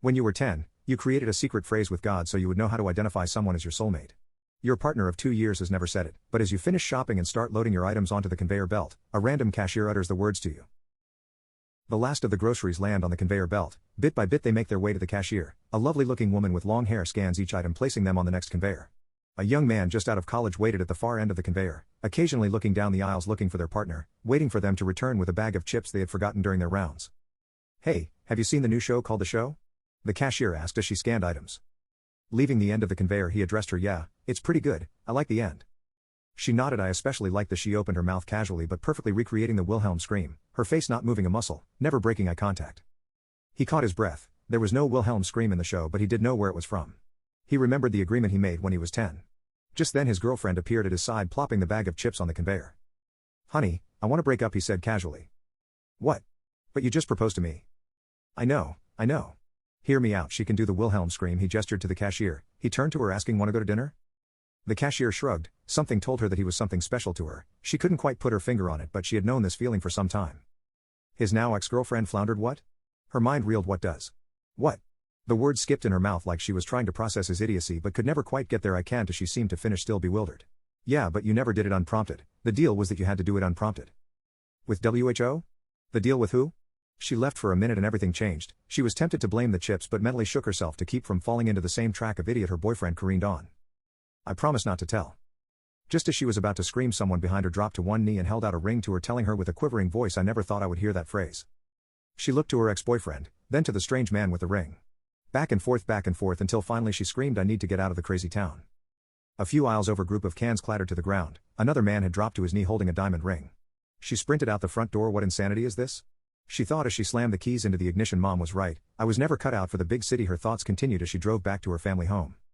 When you were 10, you created a secret phrase with God so you would know how to identify someone as your soulmate. Your partner of 2 years has never said it, but as you finish shopping and start loading your items onto the conveyor belt, a random cashier utters the words to you. The last of the groceries land on the conveyor belt. Bit by bit they make their way to the cashier. A lovely-looking woman with long hair scans each item, placing them on the next conveyor. A young man just out of college waited at the far end of the conveyor, occasionally looking down the aisles looking for their partner, waiting for them to return with a bag of chips they had forgotten during their rounds. "Hey, have you seen the new show called The Show?" the cashier asked as she scanned items. Leaving the end of the conveyor he addressed her. "Yeah, it's pretty good, I like the end." She nodded. "I especially liked the..." She opened her mouth casually but perfectly recreating the Wilhelm scream, her face not moving a muscle, never breaking eye contact. He caught his breath. There was no Wilhelm scream in the show, but he did know where it was from. He remembered the agreement he made when he was 10. Just then his girlfriend appeared at his side, plopping the bag of chips on the conveyor. "Honey, I want to break up," he said casually. "What? But you just proposed to me." I know. "Hear me out." She can do the Wilhelm scream. He gestured to the cashier. He turned to her asking, "Want to go to dinner?" The cashier shrugged. Something told her that he was something special to her. She couldn't quite put her finger on it, but she had known this feeling for some time. His now ex-girlfriend floundered. "What?" Her mind reeled. "What does?" "What?" The word skipped in her mouth like she was trying to process his idiocy but could never quite get there. "I can't." She seemed to finish, still bewildered. "Yeah, but you never did it unprompted. The deal was that you had to do it unprompted." "With WHO? The deal with who?" She left for a minute and everything changed. She was tempted to blame the chips but mentally shook herself to keep from falling into the same track of idiot her boyfriend careened on. "I promise not to tell." Just as she was about to scream, someone behind her dropped to one knee and held out a ring to her, telling her with a quivering voice, "I never thought I would hear that phrase." She looked to her ex-boyfriend, then to the strange man with the ring. Back and forth until finally she screamed, "I need to get out of the crazy town." A few aisles over, group of cans clattered to the ground. Another man had dropped to his knee holding a diamond ring. She sprinted out the front door. What insanity is this? She thought as she slammed the keys into the ignition. Mom was right. I was never cut out for the big city. Her thoughts continued as she drove back to her family home.